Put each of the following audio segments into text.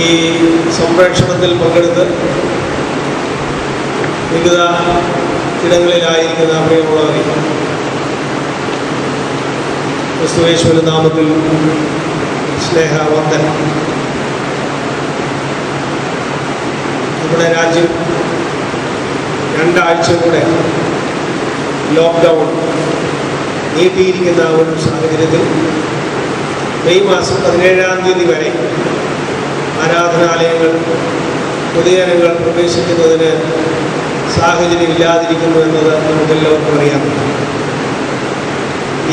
ഈ സംപ്രേഷണത്തിൽ പങ്കെടുത്ത് വിവിധ ഇടങ്ങളിലായിരിക്കുന്ന പ്രിയമുള്ളവരെ, ക്രിസ്തുയേശുവിന്റെ നാമത്തിൽ സ്നേഹവന്ദനം. നമ്മുടെ രാജ്യം 2 ആഴ്ച കൂടെ ലോക്ക്ഡൗൺ നീട്ടിയിരിക്കുന്ന ഒരു സാഹചര്യത്തിൽ മെയ് മാസം 17-ാം തീയതി വരെ ആരാധനാലയങ്ങൾ, പൊതുജനങ്ങൾ പ്രവേശിക്കുന്നതിന് സാഹചര്യം ഇല്ലാതിരിക്കുന്നു എന്നത് നമുക്കെല്ലാവർക്കും അറിയാം.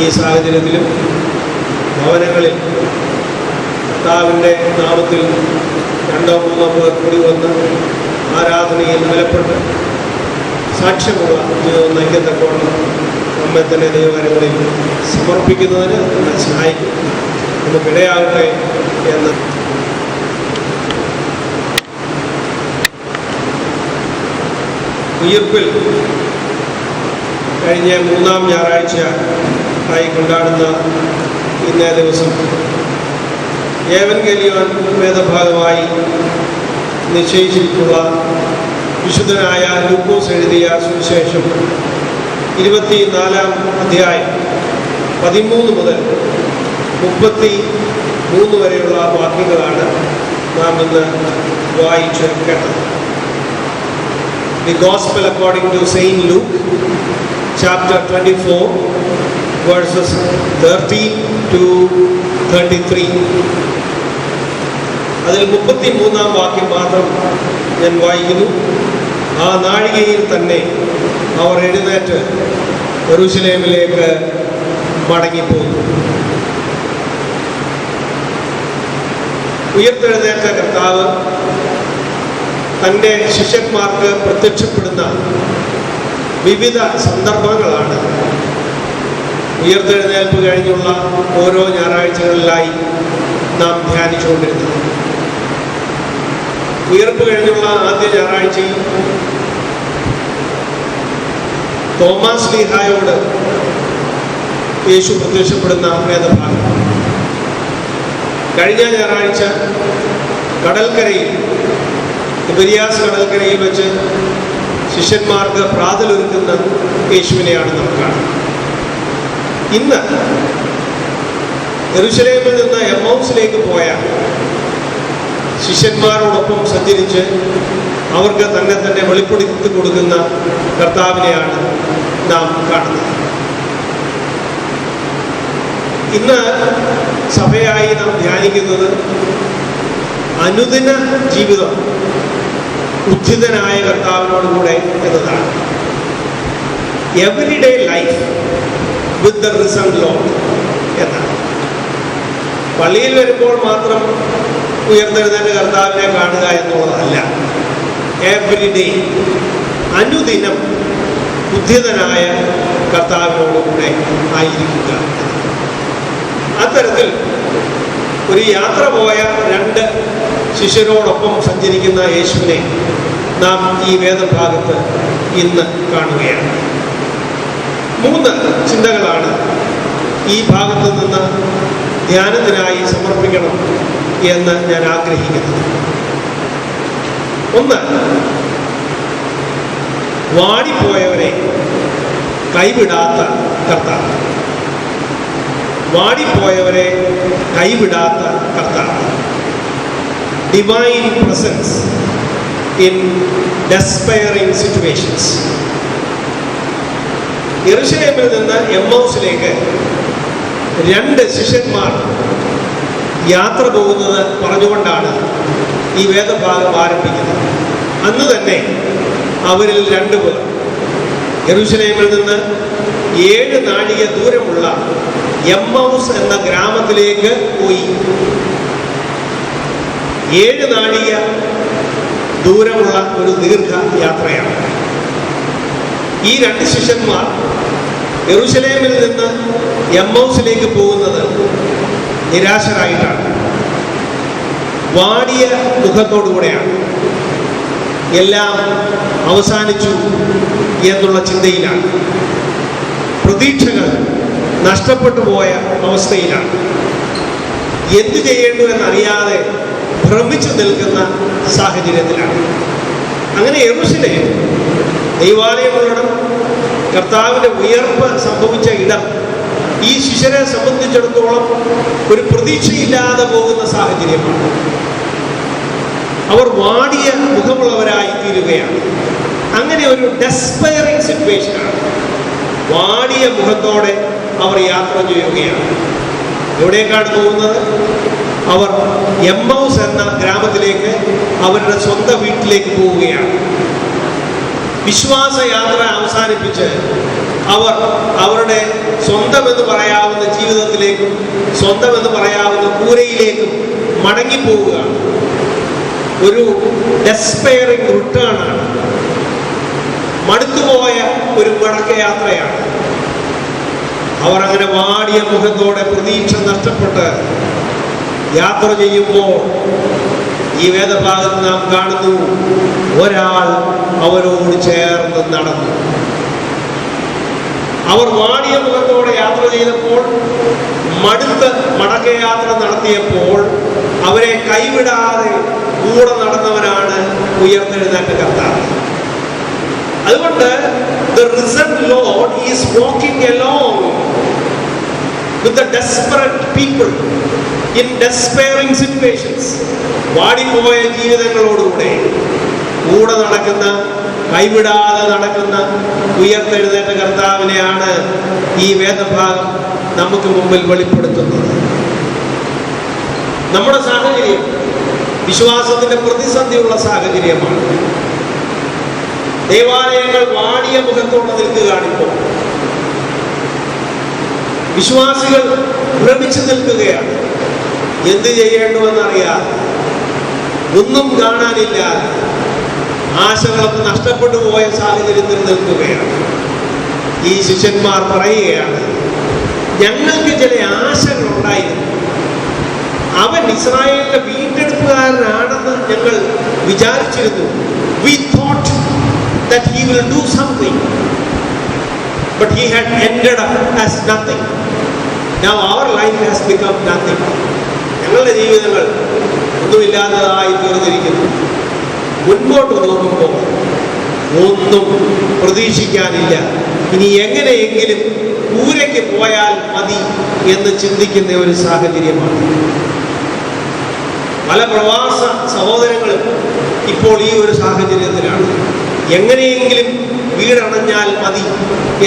ഈ സാഹചര്യത്തിലും ഭവനങ്ങളിൽ കർത്താവിൻ്റെ നാമത്തിൽ 2-3 പേർ കൂടി വന്ന് ആരാധനയിൽ ബലപ്പെട്ട് സാക്ഷ്യമുള്ള ജീവിതം നയിക്കത്തക്കോണം നമ്മെ തന്നെ ദൈവകരങ്ങളിൽ സമർപ്പിക്കുന്നതിന് നമ്മെ സഹായിക്കും. നമുക്കിടയാകട്ടെ എന്ന് ഉയിർപ്പിൽ കഴിഞ്ഞ 3-ാം ഞായറാഴ്ച ആയി കൊണ്ടാടുന്ന ഇന്നേ ദിവസം ഏവൻഗേലിയോൻ വേദഭാഗമായി നിശ്ചയിച്ചിട്ടുള്ള വിശുദ്ധനായ ലൂക്കോസ് എഴുതിയ സുവിശേഷം 24-ാം അധ്യായം 13 മുതൽ 33 വരെയുള്ള വാക്യങ്ങളാണ് നാം ഇന്ന് വായിച്ച് കേട്ടത്. The Gospel according to Saint Luke, chapter 24, verses 13 to 33. അതിൽ 33-ാം വാക്യം മാത്രം ഞാൻ വായിക്കുന്നു. ആ നാഴികയിൽ തന്നെ അവർ എഴുന്നേറ്റ് യെരൂശലേമിലേക്ക് മടങ്ങിപ്പോന്നു. ഉയർത്തെഴുന്നേറ്റ കർത്താവ് തൻ്റെ ശിഷ്യന്മാർക്ക് പ്രത്യക്ഷപ്പെടുന്ന വിവിധ സന്ദർഭങ്ങളാണ് ഉയർത്തെഴുന്നേൽപ്പ് കഴിഞ്ഞുള്ള ഓരോ ഞായറാഴ്ചകളിലായി നാം ധ്യാനിച്ചുകൊണ്ടിരുന്നത്. ഉയർപ്പ് കഴിഞ്ഞുള്ള ആദ്യ ഞായറാഴ്ചയിൽ തോമാസ് ലീഹായോട് യേശു പ്രത്യക്ഷപ്പെടുന്ന വേദഭാഗം. കഴിഞ്ഞ ഞായറാഴ്ച കടൽക്കരയിൽ, തിബരിയാസ് കടൽക്കരയിൽ വെച്ച് ശിഷ്യന്മാർക്ക് പ്രാതലൊരുക്കുന്ന യേശുവിനെയാണ് നാം കാണുന്നത്. ഇന്ന് യെരൂശലേമിൽ നിന്ന് എമ്മൗസിലേക്ക് പോയ ശിഷ്യന്മാരോടൊപ്പം സഞ്ചരിച്ച് അവർക്ക് തന്നെ വെളിപ്പെടുത്തി കൊടുക്കുന്ന കർത്താവിനെയാണ് നാം കാണുന്നത്. ഇന്ന് സഭയായി നാം ധ്യാനിക്കുന്നത് അനുദിന ജീവിതം ഉദ്ധിതനായ കർത്താവിനോടുകൂടെ എന്നതാണ്. Everyday life with the risen Lord എന്നാണ്. പള്ളിയിൽ വരുമ്പോൾ മാത്രം ഉയർത്തെഴുന്നേറ്റ കർത്താവിനെ കാണുക എന്നുള്ളതല്ല. എവരിഡേ, അനുദിനം ഉദ്ധിതനായ കർത്താവിനോടുകൂടെ ആയിരിക്കുക. അത്തരത്തിൽ ഒരു യാത്ര പോയ 2 ശിഷ്യരോടൊപ്പം സഞ്ചരിക്കുന്ന യേശുവിനെ നാം ഈ വേദഭാഗത്ത് ഇന്ന് കാണുകയാണ്. 3 ചിന്തകളാണ് ഈ ഭാഗത്ത് നിന്ന് ധ്യാനത്തിനായി സമർപ്പിക്കണം എന്ന് ഞാൻ ആഗ്രഹിക്കുന്നത്. 1, വാടിപ്പോയവരെ കൈവിടാത്ത കർത്താവ്. വാടിപ്പോയവരെ കൈവിടാത്ത കർത്താവ്. Divine presence in despairing situations. യെരൂശലേമിൽ നിന്ന് എമ്മൗസിലേക്ക് 2 ശിഷ്യന്മാർ യാത്ര പോകുന്നത് പറഞ്ഞുകൊണ്ടാണ് ഈ വേദഭാഗം ആരംഭിക്കുന്നത്. അന്ന് തന്നെ അവരിൽ 2 പേർ യെരൂശലേമിൽ നിന്ന് 7 നാഴിക ദൂരമുള്ള എമ്മൗസ് എന്ന ഗ്രാമത്തിലേക്ക് പോയി. 7 നാഴിക ദൂരമുള്ള ഒരു ദീർഘ യാത്രയാണ്. ഈ 2 ശിഷ്യന്മാർ യെരൂശലേമിൽ നിന്ന് എമ്മൗസിലേക്ക് പോകുന്നത് നിരാശരായിട്ടാണ്, വാടിയ മുഖത്തോടുകൂടെയാണ്. എല്ലാം അവസാനിച്ചു എന്നുള്ള ചിന്തയിലാണ്. പ്രതീക്ഷകൾ നഷ്ടപ്പെട്ടു പോയ അവസ്ഥയിലാണ്. എന്തു ചെയ്യേണ്ടു എന്നറിയാതെ ഭ്രമിച്ചു നിൽക്കുന്ന സാഹചര്യത്തിലാണ്. അങ്ങനെ യെരൂശലേം ദൈവാലയമുള്ളിടം, കർത്താവിൻ്റെ ഉയർപ്പ് സംഭവിച്ച ഇടം, ഈ ശിഷ്യരെ സംബന്ധിച്ചിടത്തോളം ഒരു പ്രതീക്ഷയില്ലാതെ പോകുന്ന സാഹചര്യമാണ്. അവർ വാടിയ മുഖമുള്ളവരായി തീരുകയാണ്. അങ്ങനെ ഒരു ഡെസ്പയറിംഗ് സിറ്റുവേഷനാണ്. വാടിയ മുഖത്തോടെ അവർ യാത്ര ചെയ്യുകയാണ്. എവിടേക്കാണ് പോകുന്നത്? അവർ എമ്മൗസ് എന്ന ഗ്രാമത്തിലേക്ക്, അവരുടെ സ്വന്തം വീട്ടിലേക്ക് പോവുകയാണ്. വിശ്വാസയാത്ര അവസാനിപ്പിച്ച് അവർ അവരുടെ സ്വന്തമെന്ന് പറയാവുന്ന ജീവിതത്തിലേക്കും സ്വന്തമെന്ന് പറയാവുന്ന കൂരയിലേക്കും മടങ്ങിപ്പോവുകയാണ്. ഒരു ഡെസ്പയറിംഗ് റിട്ടേണാണ്. മടുത്തുപോയ ഒരു മടക്കയാത്രയാണ്. അവർ അങ്ങനെ വാടിയ മുഖത്തോടെ പ്രതീക്ഷ നഷ്ടപ്പെട്ട് യാത്ര ചെയ്യുമ്പോൾ ഈ വേദഭാഗത്ത് നാം കാണുന്നു, ഒരാൾ അവരോട് ചേർന്ന് നടന്നു. അവർ വാടിയ മുഖത്തോടെ യാത്ര ചെയ്തപ്പോൾ, മടുത്ത് മടക്കയാത്ര നടത്തിയപ്പോൾ അവരെ കൈവിടാതെ കൂടെ നടന്നവനാണ് ഉയർത്തെഴുന്നേറ്റ കർത്താവ്. അതുകൊണ്ട് the risen Lord is walking along with the desperate people in despairing situations. വാടിപ്പോയ ജീവിതങ്ങളോടുകൂടെ കൂടെ നടക്കുന്ന, കൈവിടാതെ നടക്കുന്ന ഉയർത്തെഴുന്നേറ്റ കർത്താവിനെയാണ് ഈ വേദഭാഗം നമുക്ക് മുമ്പിൽ വെളിപ്പെടുത്തുന്നത്. നമ്മുടെ സാഹചര്യം വിശ്വാസത്തിന്റെ പ്രതിസന്ധിയുള്ള സാഹചര്യമാണ്. ദേവാലയങ്ങൾ വാടിയ മുഖത്തോടെ നിൽക്കുകയാണിപ്പോൾ. വിശ്വാസികൾ ഭ്രമിച്ചു നിൽക്കുകയാണ്. എന്ത് ചെയ്യേണ്ടുവെന്നറിയാതെ, ഒന്നും കാണാനില്ലാതെ, ആശകളൊക്കെ നഷ്ടപ്പെട്ടു പോയ സാഹചര്യത്തിൽ നിൽക്കുകയാണ്. ഈ ശിഷ്യന്മാർ പറയുകയാണ്, ഞങ്ങൾക്ക് ചില ആശകൾ ഉണ്ടായിരുന്നു. അവൻ ഇസ്രായേലിന്റെ വീണ്ടെടുപ്പുകാരനാണെന്ന് ഞങ്ങൾ വിചാരിച്ചിരുന്നു. We thought that he will do something, but he had ended up as nothing. Now our life has become nothing. ഞങ്ങളുടെ ജീവിതങ്ങൾ ഒന്നുമില്ലാത്തതായി തീർന്നിരിക്കുന്നു. മുൻപോട്ട് നോക്കുമ്പോൾ ഒന്നും പ്രതീക്ഷിക്കാനില്ല. ഇനി എങ്ങനെയെങ്കിലും കൂരയ്ക്ക് പോയാൽ മതി എന്ന് ചിന്തിക്കുന്ന ഒരു സാഹചര്യമാണ്. പല പ്രവാസ സഹോദരങ്ങളും ഇപ്പോൾ ഈ ഒരു സാഹചര്യത്തിലാണ്. എങ്ങനെയെങ്കിലും വീടണഞ്ഞാൽ മതി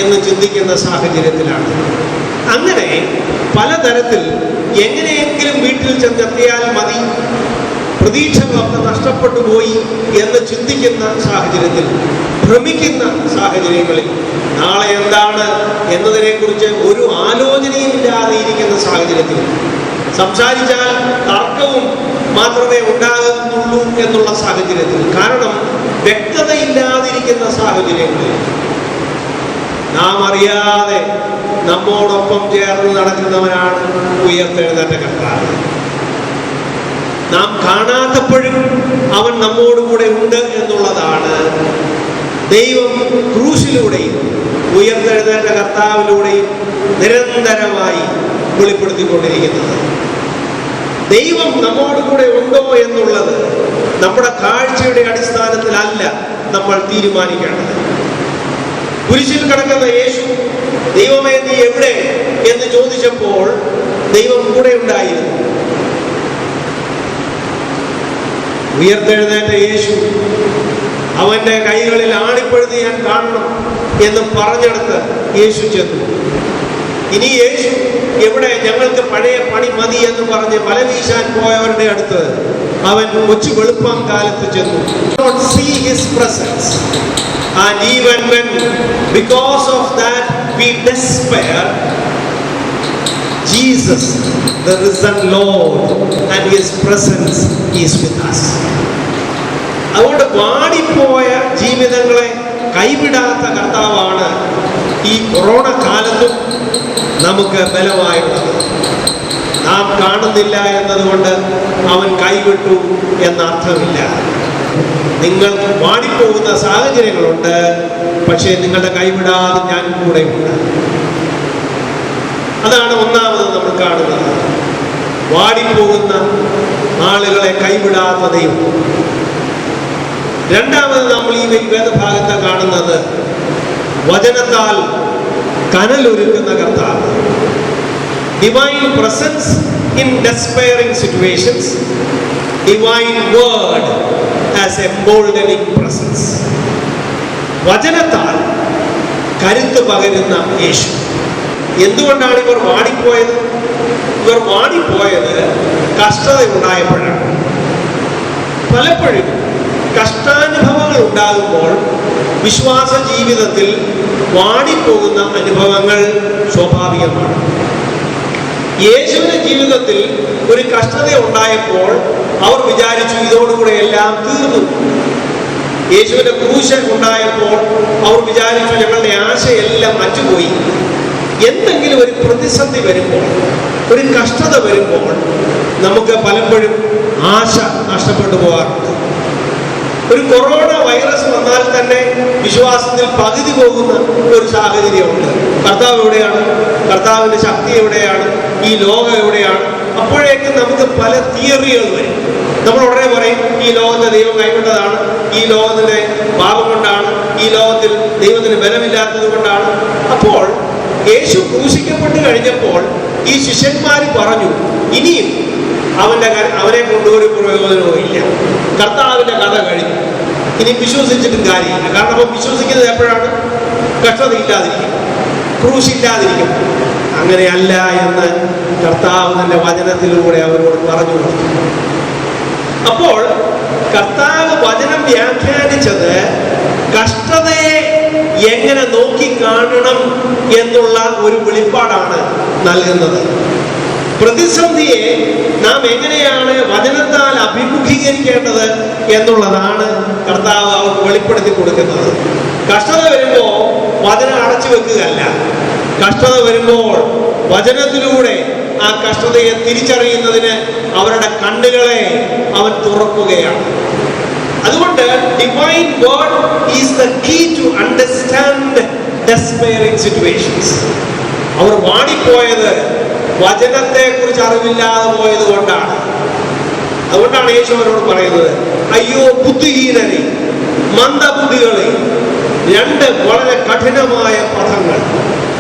എന്ന് ചിന്തിക്കുന്ന സാഹചര്യത്തിലാണ്. അങ്ങനെ പലതരത്തിൽ എങ്ങനെയെങ്കിലും വീട്ടിൽ ചെന്നെത്തിയാൽ മതി, പ്രതീക്ഷകളൊക്കെ നഷ്ടപ്പെട്ടു പോയി എന്ന് ചിന്തിക്കുന്ന സാഹചര്യത്തിൽ, ഭ്രമിക്കുന്ന സാഹചര്യങ്ങളിൽ, നാളെ എന്താണ് എന്നതിനെക്കുറിച്ച് ഒരു ആലോചനയും ഇല്ലാതെ ഇരിക്കുന്ന സാഹചര്യത്തിൽ, സംസാരിച്ചാൽ തർക്കവും മാത്രമേ ഉണ്ടാകുന്നുള്ളൂ എന്നുള്ള സാഹചര്യത്തിൽ, കാരണം വ്യക്തതയില്ലാതിരിക്കുന്ന സാഹചര്യങ്ങളിൽ നാം അറിയാതെ നമ്മോടൊപ്പം ചേർന്ന് നടക്കുന്നവനാണ് ഉയർത്തെഴുന്നേറ്റ കർത്താവ്. നാം കാണാത്തപ്പോഴും അവൻ നമ്മോടുകൂടെ ഉണ്ട് എന്നുള്ളതാണ് ദൈവം ക്രൂശിലൂടെയും ഉയർത്തെഴുന്നേറ്റ കർത്താവിലൂടെയും നിരന്തരമായി വെളിപ്പെടുത്തിക്കൊണ്ടിരിക്കുന്നത്. ദൈവം നമ്മോടുകൂടെ ഉണ്ടോ എന്നുള്ളത് നമ്മുടെ കാഴ്ചയുടെ അടിസ്ഥാനത്തിലല്ല നമ്മൾ തീരുമാനിക്കേണ്ടത്. കുരിശിൽ കിടക്കുന്ന യേശു, ദൈവമേ നീ എവിടെ എന്ന് ചോദിച്ചപ്പോൾ ദൈവം കൂടെ ഉണ്ടായിരുന്നു. ഉയർത്തെഴുന്നേറ്റ യേശു അവന്റെ കൈകളിൽ ആണിപ്പഴുതി ഞാൻ കാണണം എന്ന് പറഞ്ഞെടുത്ത് യേശു ചെന്നു. ഇനി യേശു എവിടെ? ഞങ്ങൾക്ക് പഴയ പണി മതി എന്ന് പറഞ്ഞ് വല വീശാൻ പോയവരുടെ അടുത്ത് അവൻ കൊച്ചു വെളുപ്പം കാലത്ത് ചെന്നു. See his presence, and even when because of that we despair, Jesus, the risen Lord, and his presence is with us. അതുകൊണ്ട് വാടിപ്പോയ ജീവിതങ്ങളെ കൈവിടാത്ത കർത്താവാണ് ഈ കൊറോണ കാലത്തും നമുക്ക് ബലമായുള്ളത്. നാം കാണുന്നില്ല എന്നതുകൊണ്ട് അവൻ കൈവിട്ടു എന്നർത്ഥമില്ല. നിങ്ങൾ വാടിപ്പോകുന്ന സാഹചര്യങ്ങളുണ്ട്, പക്ഷേ നിങ്ങളുടെ കൈവിടാതെ ഞാൻ കൂടെയുണ്ട്. അതാണ് ഒന്നാമത് നമ്മൾ കാണുന്നത്. വാടിപ്പോകുന്ന ആളുകളെ കൈവിടാത്ത ദൈവം. രണ്ടാമത് നമ്മൾ ഈ വേദഭാഗത്ത് കാണുന്നത് വചനത്താൽ കനലൊരുക്കുന്ന കർത്താവ്. Divine presence in despairing situations, divine word as emboldening presence. വചനത്താൽ കരുത്ത് പകരുന്ന യേശു. എന്തുകൊണ്ടാണ് ഇവർ വാടിപ്പോയത്? ഇവർ വാടിപ്പോയത് കഷ്ടത ഉണ്ടായപ്പോഴാണ്. പലപ്പോഴും കഷ്ടാനുഭവങ്ങൾ ഉണ്ടാകുമ്പോൾ വിശ്വാസ ജീവിതത്തിൽ വാടിപ്പോകുന്ന അനുഭവങ്ങൾ സ്വാഭാവികമാണ്. യേശുവിന്റെ ജീവിതത്തിൽ ഒരു കഷ്ടത ഉണ്ടായപ്പോൾ അവർ വിചാരിച്ചു ഇതോടുകൂടെ എല്ലാം തീർന്നു. യേശുവിന്റെ ക്രൂശ് ഉണ്ടായപ്പോൾ അവർ വിചാരിച്ചു ഞങ്ങളുടെ ആശയെല്ലാം മറ്റുപോയി. എന്തെങ്കിലും ഒരു പ്രതിസന്ധി വരുമ്പോൾ, ഒരു കഷ്ടത വരുമ്പോൾ നമുക്ക് പലപ്പോഴും ആശ നഷ്ടപ്പെട്ടു പോകാറുണ്ട്. ഒരു കൊറോണ വൈറസ് വന്നാൽ തന്നെ വിശ്വാസത്തിൽ പകുതി പോകുന്ന ഒരു സാഹചര്യമുണ്ട്. കർത്താവ് എവിടെയാണ്? കർത്താവിന്റെ ശക്തി എവിടെയാണ്? ഈ ലോകം എവിടെയാണ്? അപ്പോഴേക്കും നമുക്ക് പല തിയറികൾ വരും. നമ്മൾ ഉടനെ പറയും ഈ ലോകത്തെ ദൈവം കൈവിട്ടതാണ്, ഈ ലോകത്തിന്റെ പാപം കൊണ്ടാണ്, ഈ ലോകത്തിൽ ദൈവത്തിന് ബലമില്ലാത്തത് കൊണ്ടാണ്. അപ്പോൾ യേശു ക്രൂശിക്കപ്പെട്ട് കഴിഞ്ഞപ്പോൾ ഈ ശിഷ്യന്മാർ പറഞ്ഞു ഇനിയും അവനെ കൊണ്ടൊരു പ്രയോജനവും ഇല്ല, കർത്താവിന്റെ കഥ കഴിഞ്ഞു, ഇനി വിശ്വസിച്ചിട്ടും കാര്യമില്ല. കാരണം അപ്പം വിശ്വസിക്കുന്നത് എപ്പോഴാണ്? കഷ്ടത ഇല്ലാതിരിക്കും, ക്രൂശില്ലാതിരിക്കും. അങ്ങനെയല്ല എന്ന് കർത്താവ് തന്റെ വചനത്തിലൂടെ അവരോട് പറഞ്ഞു കൊടുത്തു. അപ്പോൾ കർത്താവ് വചനം വ്യാഖ്യാനിച്ചത് കഷ്ടതയെ എങ്ങനെ നോക്കി കാണണം എന്നുള്ള ഒരു വെളിപ്പാടാണ് നൽകുന്നത്. പ്രതിസന്ധിയെ നാം എങ്ങനെയാണ് വചനത്താൽ അഭിമുഖീകരിക്കേണ്ടത് എന്നുള്ളതാണ് കർത്താവ് അവർക്ക് വെളിപ്പെടുത്തി കൊടുക്കുന്നത്. കഷ്ടത വരുമ്പോൾ വചനം അടച്ചു വെക്കുകയല്ല, കഷ്ടത വരുമ്പോൾ വചനത്തിലൂടെ ആ കഷ്ടതയെ തിരിച്ചറിയുന്നതിന് അവരുടെ കണ്ണുകളെ അവൻ തുറക്കുകയാണ്. അതുകൊണ്ട് divine word is the key to understand despairing situations. അവർ വാടിപ്പോയത് വചനത്തെ കുറിച്ച് അറിവില്ലാതെ പോയത് കൊണ്ടാണ്. അതുകൊണ്ടാണ് യേശു അവരോട് പറയുന്നത് അയ്യോ ബുദ്ധിഹീനരെ, മന്ദബുദ്ധികളെ. രണ്ട് വളരെ കഠിനമായ പദങ്ങൾ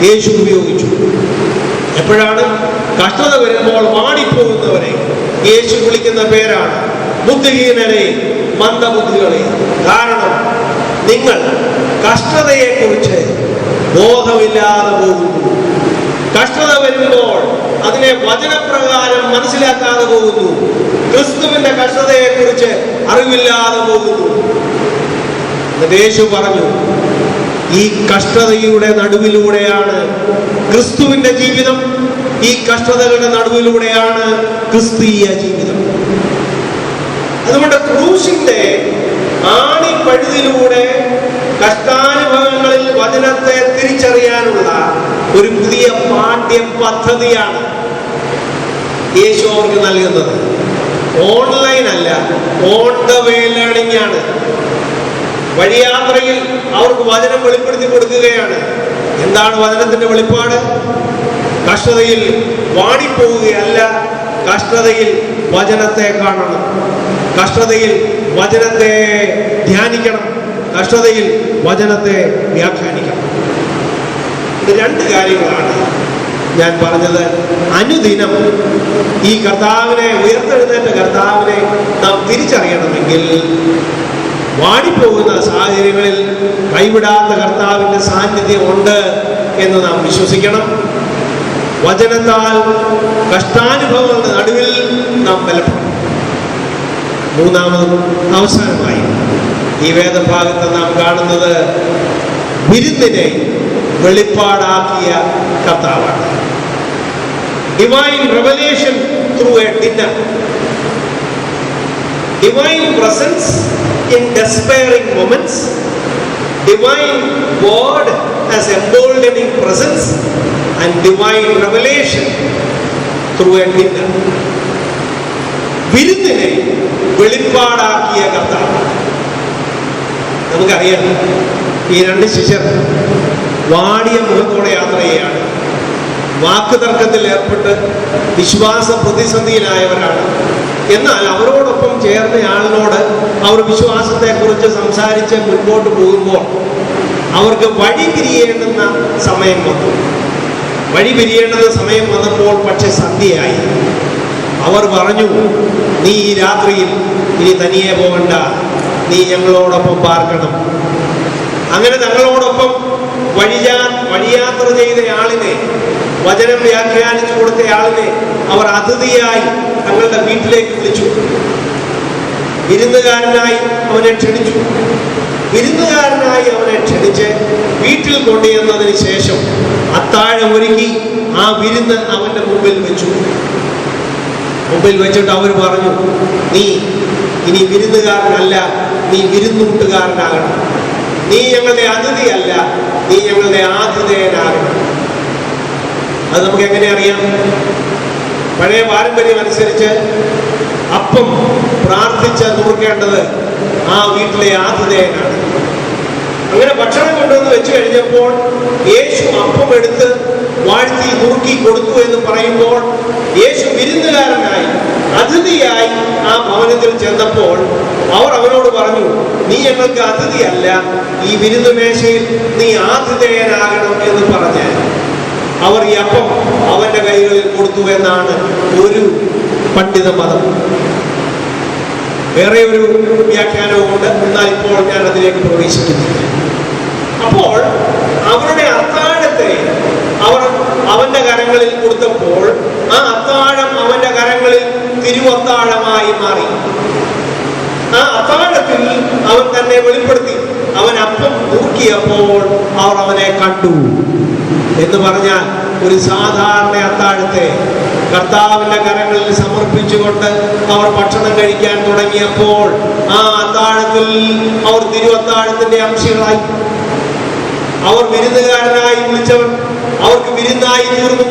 യേശു ഉപയോഗിച്ചു. എപ്പോഴാണ്? കഷ്ടത വരുമ്പോൾ വാടിപ്പോകുന്നവരെ യേശു വിളിക്കുന്ന പേരാണ് ബുദ്ധിഹീനരെ, മന്ദബുദ്ധികളെ. കാരണം നിങ്ങൾ കഷ്ടതയെ കുറിച്ച് ബോധമില്ലാതെ പോകുന്നു. കഷ്ടത വരുമ്പോൾ അതിനെ വചനപ്രകാരം മനസ്സിലാക്കാതെ പോകുന്നു. ക്രിസ്തുവിന്റെ കഷ്ടതയെ കുറിച്ച് അറിവില്ലാതെ പോകുന്നു. യേശു പറഞ്ഞു ഈ കഷ്ടതയുടെ നടുവിലൂടെയാണ് ക്രിസ്തുവിന്റെ ജീവിതം, ഈ കഷ്ടതകളുടെ നടുവിലൂടെയാണ് ക്രിസ്തീയ ജീവിതം. അതുകൊണ്ട് ക്രൂശിന്റെ ആണിപ്പഴുതിലൂടെ കഷ്ടാനുഭവങ്ങളിൽ വചനത്തെ തിരിച്ചറിയാനുള്ള ഒരു പുതിയ പാഠ്യ പദ്ധതിയാണ് യേശു അവർക്ക് നൽകുന്നത്. ഓൺലൈൻ അല്ല, ഓൺ ദ വേ ലേണിംഗ് ആണ്. വഴിയാത്രയിൽ അവർക്ക് വചനം വെളിപ്പെടുത്തി കൊടുക്കുകയാണ്. എന്താണ് വചനത്തിന്റെ വെളിപ്പാട്? കഷ്ടതയിൽ വാടിപ്പോവുകയല്ല, കഷ്ടതയിൽ വചനത്തെ കാണണം, കഷ്ടതയിൽ വചനത്തെ ധ്യാനിക്കണം, കഷ്ടതയിൽ വചനത്തെ വ്യാഖ്യാനിക്കണം. ഇത് രണ്ട് കാര്യങ്ങളാണ് ഞാൻ പറഞ്ഞത്. അനുദിനം ഈ കർത്താവിനെ, ഉയർത്തെഴുന്നേറ്റ കർത്താവിനെ നാം തിരിച്ചറിയണമെങ്കിൽ വാടിപ്പോകുന്ന സാഹചര്യങ്ങളിൽ കൈവിടാത്ത കർത്താവിന്റെ സാന്നിധ്യം ഉണ്ട് എന്ന് നാം വിശ്വസിക്കണം. വചനത്താൽ കഷ്ടാനുഭവങ്ങളുടെ നടുവിൽ നാം ബലപ്പെടണം. മൂന്നാമതും അവസാനമായി ഈ വേദഭാഗത്ത് നാം കാണുന്നത് വിരുന്നിനെ വെളിപ്പാടാക്കിയ കർത്താവാണ്. Divine revelation through a dinner, divine presence in despairing moments, divine word as emboldening presence, and divine revelation through a dinner. വിരുന്നിനെ വെളിപ്പാടാക്കിയ കർത്താവ്. നമുക്കറിയാം ഈ രണ്ട് ശിഷ്യർ വാടിയ മുഖത്തോടെ യാത്ര ചെയ്യുകയാണ്. വാക്ക് തർക്കത്തിൽ ഏർപ്പെട്ട് വിശ്വാസ പ്രതിസന്ധിയിലായവരാണ്. എന്നാൽ അവരോടൊപ്പം ചേർന്ന ആളിനോട് അവർ വിശ്വാസത്തെക്കുറിച്ച് സംസാരിച്ച് മുൻപോട്ട് പോകുമ്പോൾ അവർക്ക് വഴി പിരിയേണ്ടുന്ന സമയം വന്നു. വഴി പിരിയേണ്ടുന്ന സമയം വന്നപ്പോൾ പക്ഷെ സന്ധ്യയായി. അവർ പറഞ്ഞു, നീ ഈ രാത്രിയിൽ ഇനി തനിയെ പോകണ്ട, നീ ഞങ്ങളോടൊപ്പം പാർക്കണം. അങ്ങനെ തങ്ങളോടൊപ്പം വഴിയാത്ര ചെയ്ത ആളിനെ, വചനം വ്യാഖ്യാനിച്ചു കൊടുത്ത ആളിനെ അവർ അതിഥിയായി തങ്ങളുടെ വീട്ടിലേക്ക് വിളിച്ചു. വിരുന്നുകാരനായി അവനെ ക്ഷണിച്ചു. വിരുന്നുകാരനായി അവനെ ക്ഷണിച്ച് വീട്ടിൽ കൊണ്ടുവന്നതിന് ശേഷം അത്താഴം ഒരുക്കി ആ വിരുന്ന് അവന്റെ മുമ്പിൽ വെച്ചിട്ട് അവർ പറഞ്ഞു, നീ ഇനി വിരുന്നുകാരനല്ല, നീ വിരുന്നൂട്ടുകാരനാകണം. നീ ഞങ്ങളുടെ അതിഥിയല്ല, നീ ഞങ്ങളുടെ ആതിഥേയനാകണം. അത് നമുക്ക് എങ്ങനെ അറിയാം? പഴയ പാരമ്പര്യം അനുസരിച്ച് അപ്പം പ്രാർത്ഥിച്ച് നുറുക്കേണ്ടത് ആ വീട്ടിലെ ആതിഥേയനാണ്. അങ്ങനെ ഭക്ഷണം കൊണ്ടുവന്ന് വെച്ച് കഴിഞ്ഞപ്പോൾ യേശു അപ്പം എടുത്ത് വാഴ്ത്തി നുറുക്കി കൊടുത്തു എന്ന് പറയുമ്പോൾ യേശു വിരുന്നുകാരനായി അതിഥിയായി ആ ഭവനത്തിൽ ചെന്നപ്പോൾ അവർ അവനോട് പറഞ്ഞു, നീ ഞങ്ങൾക്ക് അതിഥിയല്ല, ഈ വിരുന്നുമേശയിൽ നീ ആതിഥേയനാകണം എന്ന് പറഞ്ഞ് അവർ ഈ അപ്പം അവന്റെ കൈകളിൽ കൊടുത്തു എന്നാണ് ഒരു പണ്ഡിത മതം. വേറെ ഒരു വ്യാഖ്യാനവും ഉണ്ട്, എന്നാൽ ഇപ്പോൾ ഞാൻ അതിലേക്ക് പ്രവേശിക്കുന്നില്ല. അപ്പോൾ അവരുടെ അത്താഴത്തെ അവർ അവന്റെ കരങ്ങളിൽ കൊടുത്തപ്പോൾ ആ അത്താഴം അവന്റെ കരങ്ങളിൽ തിരുവത്താഴമായി മാറി. ആ അത്താഴത്തിൽ അവൻ തന്നെ വെളിപ്പെടുത്തി. അവൻ അപ്പം നുറുക്കിയപ്പോൾ അവർ അവനെ കണ്ടു എന്ന് പറഞ്ഞാൽ ഒരു സാധാരണ അത്താഴത്തെ കർത്താവിന്റെ കരങ്ങളിൽ സമർപ്പിച്ചുകൊണ്ട് അവർ ഭക്ഷണം കഴിക്കാൻ തുടങ്ങിയപ്പോൾ ആ അത്താഴത്തിൽ അവർ തിരുവത്താഴത്തിന്റെ അംശങ്ങളായി. അവർ വിരുന്നുകാരനായി വിളിച്ചവൻ അവർക്ക് വിരുന്നായി തീർന്നു.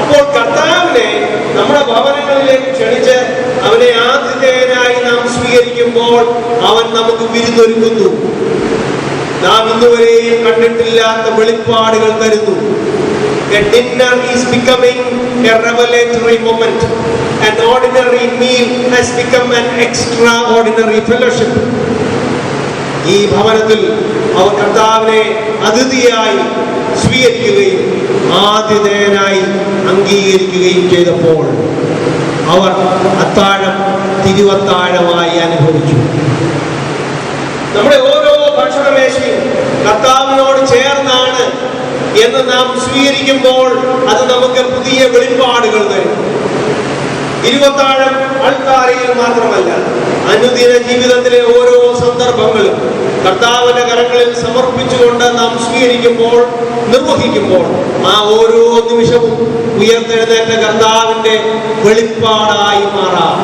അപ്പോൾ കർത്താവിനെ നമ്മുടെ ഭവനങ്ങളിലേക്ക് ക്ഷണിച്ച് അവനെ ആതിഥേയനായി നാം സ്വീകരിക്കുമ്പോൾ അവൻ നമുക്ക് വിരുന്നൊരുക്കുന്നു. നാം ഇന്നുവരെയും കണ്ടിട്ടില്ലാത്ത വെളിപ്പാടുകൾ തരുന്നു. A dinner is becoming a revelatory moment. An ordinary meal has become an extraordinary fellowship. ഈ ഭവനത്തിൽ അവർ കർത്താവിനെ അതിഥിയായി സ്വീകരിക്കുകയും ആതിഥേയനായി അംഗീകരിക്കുകയും ചെയ്തപ്പോൾ അവർ അത്താഴം തിരുവത്താഴമായി അനുഭവിച്ചു. നമ്മുടെ ഓരോ ഭക്ഷണമേശയും കർത്താവിനോട് ചേർന്നാണ് എന്ന് നാം സ്വീകരിക്കുമ്പോൾ അത് നമുക്ക് പുതിയ വെളിപ്പാടുകൾ തരും. തിരുവത്താഴം അൾത്താരയിൽ മാത്രമല്ല, അനുദിന ജീവിതത്തിലെ ഓരോ സന്ദർഭങ്ങളും കർത്താവിന്റെ കരങ്ങളിൽ സമർപ്പിച്ചുകൊണ്ട് നാം സ്വീകരിക്കുമ്പോൾ, നിർവഹിക്കുമ്പോൾ ആ ഓരോ നിമിഷവും ഉയർത്തെഴുന്നേറ്റ കർത്താവിന്റെ വെളിപ്പാടായി മാറാം.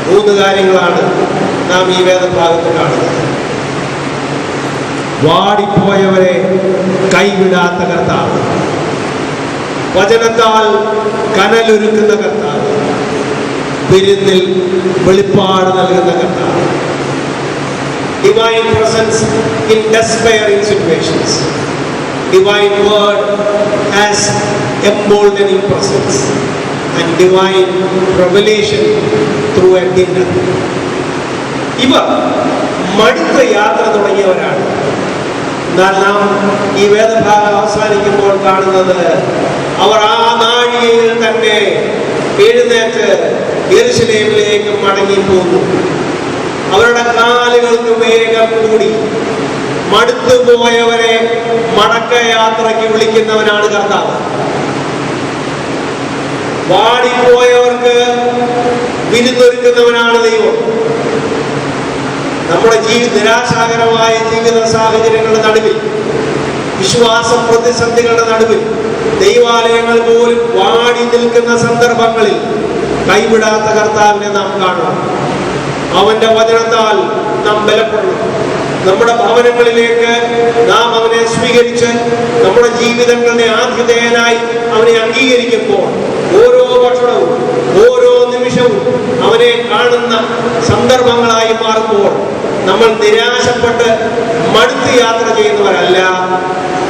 3 കാര്യങ്ങളാണ് നാം ഈ വേദഭാഗത്ത് കാണുന്നത്. വാടിപ്പോയവരെ കൈവിടാത്ത കർത്താവ്, വചനത്താൽ കനലൊരുക്കുന്ന കർത്താവ്, വിരുന്നിൽ വെളിപ്പാട് നൽകുന്ന കർത്താവ്. Divine presence in despairing situations. Divine word as emboldening presence and divine revelation through a dinner. ഇവർ മടുത്ത യാത്ര തുടങ്ങിയവരാണ്. എന്നാൽ നാം ഈ വേദഭാഗം അവസാനിക്കുമ്പോൾ കാണുന്നത് അവർ ആ നാഴികയിൽ തന്നെ എഴുന്നേറ്റ് യെരൂശലേമിലേക്ക് മടങ്ങിപ്പോന്നു. അവരുടെ കാലുകൾക്ക് വേഗം കൂടി. മടുത്തുപോയവരെ മടക്കയാത്രയ്ക്ക് വിളിക്കുന്നവനാണ് കർത്താവ്. വാടിപ്പോയവർക്ക് വിരുന്നൊരുക്കുന്നവനാണ് ദൈവം. നമ്മുടെ നിരാശാകരമായ ജീവിത സാഹചര്യങ്ങളുടെ നടുവിൽ, വിശ്വാസ പ്രതിസന്ധികളുടെ നടുവിൽ, ദൈവാലയങ്ങൾ പോലും വാടി നിൽക്കുന്ന സന്ദർഭങ്ങളിൽ കൈവിടാത്ത കർത്താവിനെ നാം കാണണം. അവന്റെ വചനത്താൽ നാം ബലപ്പെടണം. നമ്മുടെ ഭവനങ്ങളിലേക്ക് നാം അവനെ സ്വീകരിച്ച് നമ്മുടെ ജീവിതങ്ങളുടെ ആതിഥേയനായി അവനെ അംഗീകരിക്കുമ്പോൾ ഓരോ ഭക്ഷണവും ഓരോ നിമിഷവും അവനെ കാണുന്ന സന്ദർഭങ്ങളായി മാറുമ്പോൾ നമ്മൾ നിരാശപ്പെട്ട് മടുത്ത് യാത്ര ചെയ്യുന്നവരല്ല,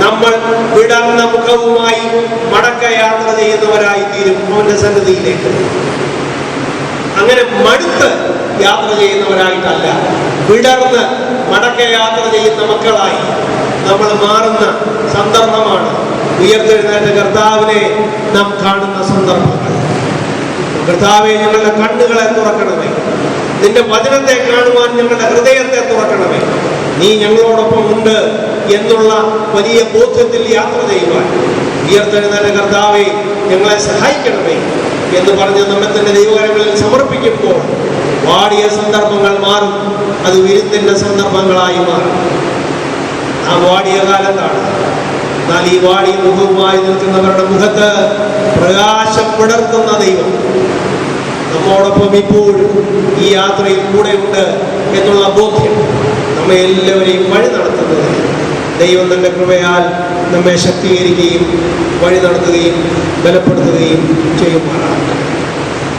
നമ്മൾ വിടർന്ന മുഖവുമായി മടക്ക യാത്ര ചെയ്യുന്നവരായി തീരും അവന്റെ സന്നിധിയിലേക്ക്. അങ്ങനെ മടുത്ത് യാത്ര ചെയ്യുന്നവരായിട്ടല്ല, വിടർന്ന് മടക്ക യാത്ര ചെയ്യുന്ന മക്കളായി നമ്മൾ മാറുന്ന സന്ദർഭമാണ് ഉയർത്തെഴുന്നേറ്റ കർത്താവിനെ നാം കാണുന്ന സന്ദർഭങ്ങൾ. കർത്താവെ, ഞങ്ങളുടെ കണ്ണുകളെ തുറക്കണമേ, നിന്റെ വചനത്തെ കാണുവാൻ ഞങ്ങളുടെ ഹൃദയത്തെ തുറക്കണമേ. നീ ഞങ്ങളോടൊപ്പം ഉണ്ട് എന്നുള്ള വലിയ ബോധ്യത്തിൽ യാത്ര ചെയ്യുവാൻ ഉയർത്തെഴുന്നേറ്റ കർത്താവെ ഞങ്ങളെ സഹായിക്കണമേ എന്ന് പറഞ്ഞ് നമ്മെ തന്നെ ദൈവകരങ്ങളിൽ സമർപ്പിക്കുമ്പോൾ വാടിയ സന്ദർഭങ്ങൾ മാറും, അത് വിരുന്നിന്റെ സന്ദർഭങ്ങളായി മാറും. ആ വാടിയ കാലത്താണ്. എന്നാൽ ഈ വാടിയ മുഖവുമായി നിൽക്കുന്നവരുടെ മുഖത്ത് പ്രകാശം വിടർത്തുന്ന ദൈവം നമ്മോടൊപ്പം ഇപ്പോഴും ഈ യാത്രയിൽ കൂടെയുണ്ട് എന്നുള്ള ബോധ്യം നമ്മെ എല്ലാവരെയും വഴി നടത്തുന്നത് ദൈവം തന്റെ കൃപയാൽ നമ്മെ ശക്തീകരിക്കുകയും വഴി നടത്തുകയും ബലപ്പെടുത്തുകയും ചെയ്യുമാറാണ്.